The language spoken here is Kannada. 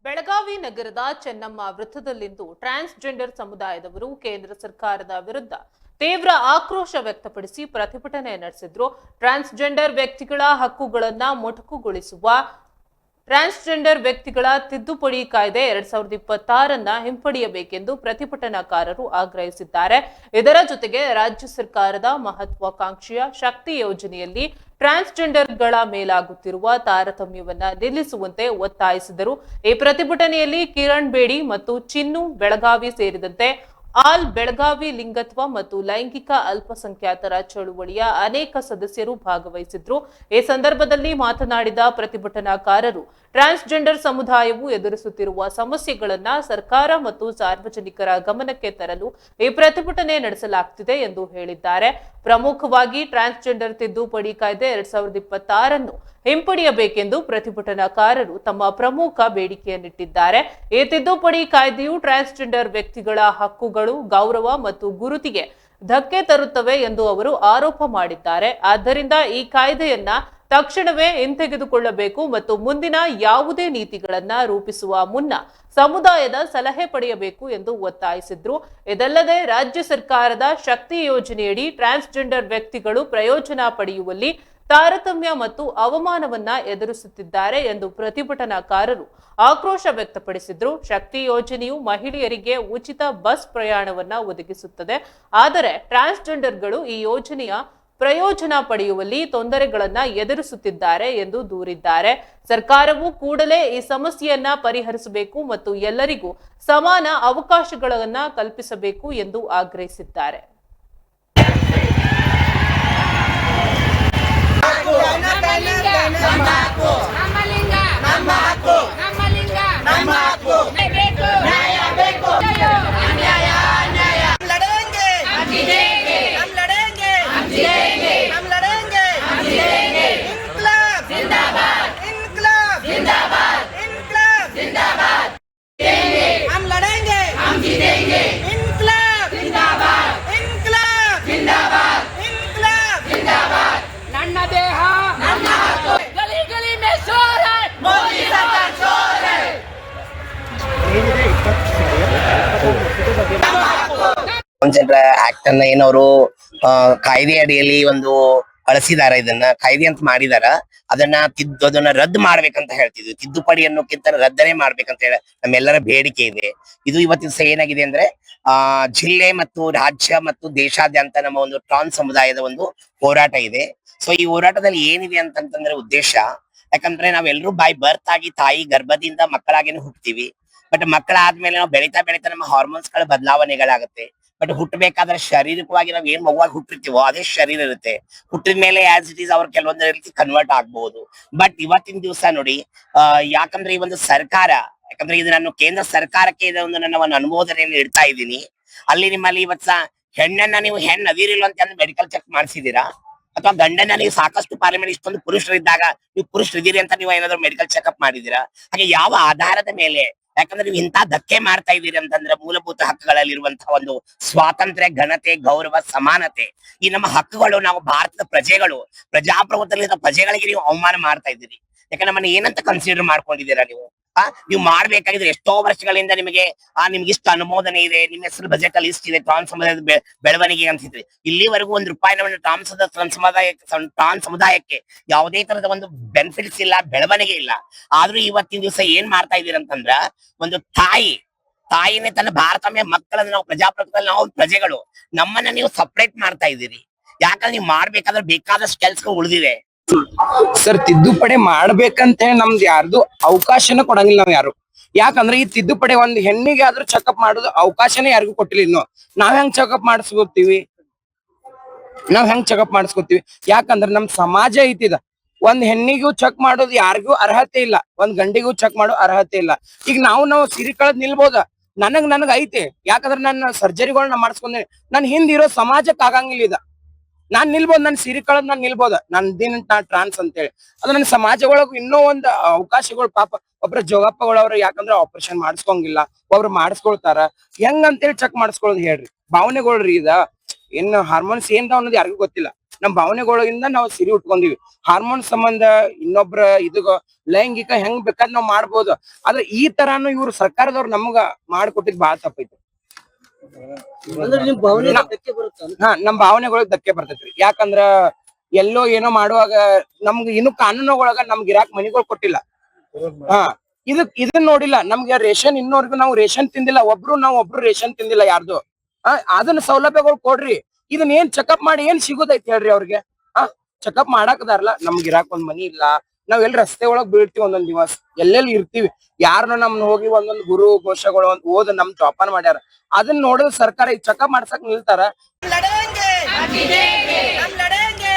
ಬೆಳಗಾವಿ ನಗರದ ಚೆನ್ನಮ್ಮ ವೃತ್ತದಲ್ಲಿಂದು ಟ್ರಾನ್ಸ್ಜೆಂಡರ್ ಸಮುದಾಯದವರು ಕೇಂದ್ರ ಸರ್ಕಾರದ ವಿರುದ್ಧ ತೀವ್ರ ಆಕ್ರೋಶ ವ್ಯಕ್ತಪಡಿಸಿ ಪ್ರತಿಭಟನೆ ನಡೆಸಿದ್ರು. ಟ್ರಾನ್ಸ್ಜೆಂಡರ್ ವ್ಯಕ್ತಿಗಳ ಹಕ್ಕುಗಳನ್ನ ಮೊಟಕುಗೊಳಿಸುವ ಟ್ರಾನ್ಸ್ಜೆಂಡರ್ ವ್ಯಕ್ತಿಗಳ ತಿದ್ದುಪಡಿ ಕಾಯ್ದೆ 2026 ಹಿಂಪಡೆಯಬೇಕೆಂದು ಪ್ರತಿಭಟನಾಕಾರರು ಆಗ್ರಹಿಸಿದ್ದಾರೆ. ಇದರ ಜೊತೆಗೆ ರಾಜ್ಯ ಸರ್ಕಾರದ ಮಹತ್ವಾಕಾಂಕ್ಷೆಯ ಶಕ್ತಿ ಯೋಜನೆಯಲ್ಲಿ ಟ್ರಾನ್ಸ್ಜೆಂಡರ್ಗಳ ಮೇಲಾಗುತ್ತಿರುವ ತಾರತಮ್ಯವನ್ನ ನಿಲ್ಲಿಸುವಂತೆ ಒತ್ತಾಯಿಸಿದರು. ಈ ಪ್ರತಿಭಟನೆಯಲ್ಲಿ ಕಿರಣ್ ಬೇಡಿ ಮತ್ತು ಚಿನ್ನು ಬೆಳಗಾವಿ ಸೇರಿದಂತೆ ಆಲ್ ಬೆಳಗಾವಿ ಲಿಂಗತ್ವ ಮತ್ತು ಲೈಂಗಿಕ ಅಲ್ಪಸಂಖ್ಯಾತರ ಚಳುವಳಿಯ ಅನೇಕ ಸದಸ್ಯರು ಭಾಗವಹಿಸಿದ್ರು. ಈ ಸಂದರ್ಭದಲ್ಲಿ ಮಾತನಾಡಿದ ಪ್ರತಿಭಟನಾಕಾರರು, ಟ್ರಾನ್ಸ್ಜೆಂಡರ್ ಸಮುದಾಯವು ಎದುರಿಸುತ್ತಿರುವ ಸಮಸ್ಯೆಗಳನ್ನ ಸರ್ಕಾರ ಮತ್ತು ಸಾರ್ವಜನಿಕರ ಗಮನಕ್ಕೆ ತರಲು ಈ ಪ್ರತಿಭಟನೆ ನಡೆಸಲಾಗುತ್ತಿದೆ ಎಂದು ಹೇಳಿದ್ದಾರೆ. ಪ್ರಮುಖವಾಗಿ ಟ್ರಾನ್ಸ್ಜೆಂಡರ್ ತಿದ್ದುಪಡಿ ಕಾಯ್ದೆ 2026 ಹಿಂಪಡೆಯಬೇಕೆಂದು ಪ್ರತಿಭಟನಾಕಾರರು ತಮ್ಮ ಪ್ರಮುಖ ಬೇಡಿಕೆಯನ್ನಿಟ್ಟಿದ್ದಾರೆ. ಈ ತಿದ್ದುಪಡಿ ಕಾಯ್ದೆಯು ಟ್ರಾನ್ಸ್ಜೆಂಡರ್ ವ್ಯಕ್ತಿಗಳ ಹಕ್ಕುಗಳು, ಗೌರವ ಮತ್ತು ಗುರುತಿಗೆ ಧಕ್ಕೆ ತರುತ್ತವೆ ಎಂದು ಅವರು ಆರೋಪ ಮಾಡಿದ್ದಾರೆ. ಆದ್ದರಿಂದ ಈ ಕಾಯ್ದೆಯನ್ನ ತಕ್ಷಣವೇ ಹಿಂತೆಗೆದುಕೊಳ್ಳಬೇಕು ಮತ್ತು ಮುಂದಿನ ಯಾವುದೇ ನೀತಿಗಳನ್ನ ರೂಪಿಸುವ ಮುನ್ನ ಸಮುದಾಯದ ಸಲಹೆ ಪಡೆಯಬೇಕು ಎಂದು ಒತ್ತಾಯಿಸಿದ್ರು. ಇದಲ್ಲದೆ ರಾಜ್ಯ ಸರ್ಕಾರದ ಶಕ್ತಿ ಯೋಜನೆಯಡಿ ಟ್ರಾನ್ಸ್ಜೆಂಡರ್ ವ್ಯಕ್ತಿಗಳು ಪ್ರಯೋಜನ ಪಡೆಯುವಲ್ಲಿ ತಾರತಮ್ಯ ಮತ್ತು ಅವಮಾನವನ್ನ ಎದುರಿಸುತ್ತಿದ್ದಾರೆ ಎಂದು ಪ್ರತಿಭಟನಾಕಾರರು ಆಕ್ರೋಶ ವ್ಯಕ್ತಪಡಿಸಿದ್ರು. ಶಕ್ತಿ ಯೋಜನೆಯು ಮಹಿಳೆಯರಿಗೆ ಉಚಿತ ಬಸ್ ಪ್ರಯಾಣವನ್ನ ಒದಗಿಸುತ್ತದೆ. ಆದರೆ ಟ್ರಾನ್ಸ್ಜೆಂಡರ್ಗಳು ಈ ಯೋಜನೆಯ ಪ್ರಯೋಜನ ಪಡೆಯುವಲ್ಲಿ ತೊಂದರೆಗಳನ್ನ ಎದುರಿಸುತ್ತಿದ್ದಾರೆ ಎಂದು ದೂರಿದ್ದಾರೆ. ಸರ್ಕಾರವು ಕೂಡಲೇ ಈ ಸಮಸ್ಯೆಯನ್ನ ಪರಿಹರಿಸಬೇಕು ಮತ್ತು ಎಲ್ಲರಿಗೂ ಸಮಾನ ಅವಕಾಶಗಳನ್ನ ಕಲ್ಪಿಸಬೇಕು ಎಂದು ಆಗ್ರಹಿಸಿದ್ದಾರೆ. ಆಕ್ಟ್ ಅನ್ನ ಏನವರು ಕಾಯ್ದೆ ಅಡಿಯಲ್ಲಿ ಒಂದು ಬಳಸಿದಾರ, ಇದನ್ನ ಕಾಯ್ದೆ ಅಂತ ಮಾಡಿದಾರ. ಅದನ್ನ ರದ್ದು ಮಾಡ್ಬೇಕಂತ ಹೇಳ್ತಿದ್ವಿ. ತಿದ್ದುಪಡಿ ಅನ್ನೋಕ್ಕಿಂತ ರದ್ದನೆ ಮಾಡ್ಬೇಕಂತ ಹೇಳಿ ನಮ್ಮೆಲ್ಲರ ಬೇಡಿಕೆ ಇದೆ. ಇದು ಇವತ್ತಿನ ದಿವಸ ಏನಾಗಿದೆ ಅಂದ್ರೆ ಜಿಲ್ಲೆ ಮತ್ತು ರಾಜ್ಯ ಮತ್ತು ದೇಶಾದ್ಯಂತ ನಮ್ಮ ಒಂದು ಟ್ರಾನ್ಸ್ ಸಮುದಾಯದ ಒಂದು ಹೋರಾಟ ಇದೆ. ಸೊ ಈ ಹೋರಾಟದಲ್ಲಿ ಏನಿದೆ ಅಂತಂದ್ರೆ ಉದ್ದೇಶ, ಯಾಕಂದ್ರೆ ನಾವೆಲ್ಲರೂ ಬೈ ಬರ್ತ್ ಆಗಿ ತಾಯಿ ಗರ್ಭದಿಂದ ಮಕ್ಕಳಾಗೇನೆ ಹುಟ್ತೀವಿ. ಬಟ್ ಮಕ್ಕಳಾದ್ಮೇಲೆ ನಾವು ಬೆಳೀತಾ ಬೆಳೀತಾ ನಮ್ಮ ಹಾರ್ಮೋನ್ಸ್ ಗಳ ಬದಲಾವಣೆಗಳಾಗುತ್ತೆ. ಬಟ್ ಹುಟ್ಟಬೇಕಾದ್ರೆ ಶಾರೀರಿಕವಾಗಿ ನಾವ್ ಏನ್ ಮಗುವಾಗಿ ಹುಟ್ಟಿರ್ತೀವೋ ಅದೇ ಶರೀರ ಇರುತ್ತೆ. ಹುಟ್ಟಿದ ಮೇಲೆ ಆಸ್ ಇಟ್ ಈಸ್ ಅವ್ರ ಕೆಲವೊಂದು ರೀತಿ ಕನ್ವರ್ಟ್ ಆಗ್ಬಹುದು. ಬಟ್ ಇವತ್ತಿನ ದಿವಸ ನೋಡಿ, ಯಾಕಂದ್ರೆ ಈ ಒಂದು ಸರ್ಕಾರ, ಯಾಕಂದ್ರೆ ಇದು ನಾನು ಕೇಂದ್ರ ಸರ್ಕಾರಕ್ಕೆ ಇದೊಂದು ನನ್ನ ಒಂದು ಅನುಮೋದನೆಯನ್ನು ಇಡ್ತಾ ಇದ್ದೀನಿ. ಅಲ್ಲಿ ನಿಮ್ಮಲ್ಲಿ ಇವತ್ತ ಹೆಣ್ಣನ್ನ ನೀವು ಹೆಣ್ಣು ಅದಿರಿಲ್ಲ ಅಂತ ಮೆಡಿಕಲ್ ಚೆಕ್ ಮಾಡಿಸಿದೀರಾ, ಅಥವಾ ಗಂಡನ ನೀವು ಸಾಕಷ್ಟು ಪಾರ್ಲಿಮೆಂಟ್ ಇಷ್ಟೊಂದು ಪುರುಷರಿದ್ದಾಗ ನೀವು ಪುರುಷರಿದ್ದೀರಿ ಅಂತ ನೀವು ಏನಾದ್ರು ಮೆಡಿಕಲ್ ಚೆಕ್ಅಪ್ ಮಾಡಿದೀರಾ? ಹಾಗೆ ಯಾವ ಆಧಾರದ ಮೇಲೆ? ಯಾಕಂದ್ರೆ ನೀವು ಇಂಥ ಧಕ್ಕೆ ಮಾಡ್ತಾ ಇದ್ದೀರಿ ಅಂತಂದ್ರೆ ಮೂಲಭೂತ ಹಕ್ಕುಗಳಲ್ಲಿರುವಂತಹ ಒಂದು ಸ್ವಾತಂತ್ರ್ಯ, ಘನತೆ, ಗೌರವ, ಸಮಾನತೆ, ಈ ನಮ್ಮ ಹಕ್ಕುಗಳು, ನಾವು ಭಾರತದ ಪ್ರಜೆಗಳು, ಪ್ರಜಾಪ್ರಭುತ್ವದಲ್ಲಿ ಪ್ರಜೆಗಳಿಗೆ ನೀವು ಅವಮಾನ ಮಾಡ್ತಾ ಇದ್ದೀರಿ. ಯಾಕಂದ್ರೆ ನಮ್ಮನ್ನ ಏನಂತ ಕನ್ಸಿಡರ್ ಮಾಡ್ಕೊಂಡಿದ್ದೀರಾ ನೀವು? ನೀವು ಮಾಡ್ಬೇಕಾಗಿದ್ರೆ ಎಷ್ಟೋ ವರ್ಷಗಳಿಂದ ನಿಮಗೆ ನಿಮ್ಗೆ ಇಷ್ಟು ಅನುಮೋದನೆ ಇದೆ, ನಿಮ್ಮ ಹೆಸರು ಬಜೆಟ್ ಅಲ್ಲಿ ಇಷ್ಟಿದೆ, ಟ್ರಾನ್ಸ್ ಸಮುದಾಯದ ಬೆಳವಣಿಗೆ ಅಂತಿದ್ರಿ. ಇಲ್ಲಿವರೆಗೂ ಒಂದು ರೂಪಾಯಿನ ಟ್ರಾನ್ಸ್ ಸಮುದಾಯಕ್ಕೆ ಯಾವುದೇ ತರದ ಒಂದು ಬೆನಿಫಿಟ್ಸ್ ಇಲ್ಲ, ಬೆಳವಣಿಗೆ ಇಲ್ಲ. ಆದ್ರೂ ಇವತ್ತಿನ ದಿವಸ ಏನ್ ಮಾಡ್ತಾ ಇದೀರಂತಂದ್ರ, ಒಂದು ತಾಯಿನೇ ತನ್ನ ಭಾರತಮಯ ಮಕ್ಕಳನ್ನ, ನಾವು ಪ್ರಜಾಪ್ರಭುತ್ವದಲ್ಲಿ ನಾವು ಪ್ರಜೆಗಳು, ನಮ್ಮನ್ನ ನೀವು ಸಪರೇಟ್ ಮಾಡ್ತಾ ಇದ್ದೀರಿ. ಯಾಕಂದ್ರೆ ನೀವು ಮಾಡ್ಬೇಕಾದ್ರೆ ಬೇಕಾದಷ್ಟು ಕೆಲ್ಸಗಳು ಉಳಿದಿದೆ. ಸರ್, ತಿದ್ದುಪಡಿ ಮಾಡ್ಬೇಕಂತ ಹೇಳಿ ನಮ್ದು ಯಾರ್ದು ಅವಕಾಶನ ಕೊಡಂಗಿಲ್ಲ ನಾವ್ ಯಾರು. ಯಾಕಂದ್ರೆ ಈ ತಿದ್ದುಪಡಿ ಒಂದ್ ಹೆಣ್ಣಿಗೆ ಆದ್ರೂ ಚೆಕಪ್ ಮಾಡೋದು ಅವಕಾಶನೇ ಯಾರಿಗೂ ಕೊಟ್ಟಿಲ್ಲ. ಇನ್ನು ನಾವ್ ಹೆಂಗ್ ಚೆಕಪ್ ಮಾಡಿಸ್ಕೊತೀವಿ? ಯಾಕಂದ್ರೆ ನಮ್ ಸಮಾಜ ಐತಿದ, ಒಂದ್ ಹೆಣ್ಣಿಗೂ ಚೆಕ್ ಮಾಡೋದು ಯಾರಿಗೂ ಅರ್ಹತೆ ಇಲ್ಲ, ಒಂದ್ ಗಂಡಿಗೂ ಚೆಕ್ ಮಾಡೋ ಅರ್ಹತೆ ಇಲ್ಲ. ಈಗ ನಾವು ಸಿರಿ ಕಳೆದ್ ನಿಲ್ಬೋದ? ನನಗ್ ಐತೆ. ಯಾಕಂದ್ರೆ ನನ್ನ ಸರ್ಜರಿಗಳನ್ನ ಮಾಡಿಸ್ಕೊಂಡೇನೆ. ನನ್ ಹಿಂದಿರೋ ಸಮಾಜಕ್ಕೆ ಆಗಂಗಿಲ್ಲ ಇದ. ನಾನ್ ನಿಲ್ಬೋದು, ನನ್ ಸಿರಿ ಕಳದ್ ನಾನ್ ನಿಲ್ಬೋದ, ನನ್ ಟ್ರಾನ್ಸ್ ಅಂತೇಳಿ. ಅದು ನನ್ನ ಸಮಾಜ ಒಳಗು ಇನ್ನೂ ಒಂದ್ ಅವಕಾಶಗಳು. ಪಾಪ ಒಬ್ರ ಜೋಗಪ್ಪಗಳವ್ರು ಯಾಕಂದ್ರೆ ಆಪರೇಷನ್ ಮಾಡಿಸ್ಕೊಂಗಿಲ್ಲ, ಒಬ್ರು ಮಾಡಿಸ್ಕೊಳ್ತಾರ. ಹೆಂಗ್ ಅಂತೇಳಿ ಚೆಕ್ ಮಾಡಿಸ್ಕೊಳ್ಳೋದು ಹೇಳ್ರಿ? ಭಾವನೆಗಳ್ರಿ ಇದ. ಏನ್ ಹಾರ್ಮೋನ್ಸ್ ಏನ್ ಅನ್ನೋದು ಯಾರಿಗೂ ಗೊತ್ತಿಲ್ಲ. ನಮ್ ಭಾವನೆಗಳಿಂದ ನಾವು ಸಿರಿ ಉಟ್ಕೊಂಡಿವಿ. ಹಾರ್ಮೋನ್ ಸಂಬಂಧ ಇನ್ನೊಬ್ರ ಇದು ಲೈಂಗಿಕ ಹೆಂಗ್ ಬೇಕಾದ್ ನಾವ್ ಮಾಡ್ಬೋದು. ಆದ್ರೆ ಈ ತರಾನು ಇವ್ರು ಸರ್ಕಾರದವ್ರು ನಮ್ಗ ಮಾಡ್ಕೊಟ್ಟಿದ್ ಬಾಳ ತಪ್ಪೈತಿ. ಅಂದ್ರೆ ನಿಮ್ ಭಾವನೆ ಧಕ್ಕೆ ಬರುತ್ತಾ? ಹಾ, ನಮ್ ಭಾವನೆಗಳಿಗೆ ಧಕ್ಕೆ ಬರ್ತೈತ್ರಿ. ಯಾಕಂದ್ರ ಎಲ್ಲೋ ಏನೋ ಮಾಡುವಾಗ ನಮ್ಗೆ ಇನ್ನು ಕಾನೂನುಗಳೊಳಗ ನಮ್ಗೆ ಇರಾಕ್ ಮನಿಗಳು ಕೊಟ್ಟಿಲ್ಲ. ಹಾ, ಇದನ್ನ ನೋಡಿಲ್ಲ. ನಮ್ಗೆ ರೇಷನ್ ಇನ್ನೋರ್ಗು ನಾವು ರೇಷನ್ ತಿಂದಿಲ್ಲ, ಒಬ್ರು ರೇಷನ್ ತಿಂದಿಲ್ಲ ಯಾರ್ದು. ಅದನ್ನ ಸೌಲಭ್ಯಗಳು ಕೊಡ್ರಿ. ಇದನ್ನ ಏನ್ ಚೆಕಪ್ ಮಾಡಿ ಏನ್ ಸಿಗೋದೈತಿ ಹೇಳ್ರಿ ಅವ್ರಿಗೆ. ಚೆಕಪ್ ಮಾಡಾಕದಾರಲ್ಲ. ನಮ್ಗೆ ಇರಾಕ್ ಒಂದ್ ಮನಿ ಇಲ್ಲ. ನಾವ್ ಎಲ್ಲಿ ರಸ್ತೆ ಒಳಗ್ ಬೀಳ್ತೀವಿ ಒಂದೊಂದ್ ದಿವಸ, ಎಲ್ಲೆಲ್ಲಿ ಇರ್ತೀವಿ. ಯಾರನ್ನ ನಮ್ನ ಹೋಗಿ ಒಂದೊಂದ್ ಗುರು ಘೋಷಗಳು ಓದ್ ನಮ್ ಜೋಪಾನ ಮಾಡ್ಯಾರ. ಅದನ್ನ ನೋಡಿದ್ರೆ ಸರ್ಕಾರ ಈಗ ಚೆಕಪ್ ಮಾಡ್ಸಕ್ ನಿಲ್ತಾರ. लड़ेंगे हम लड़ेंगे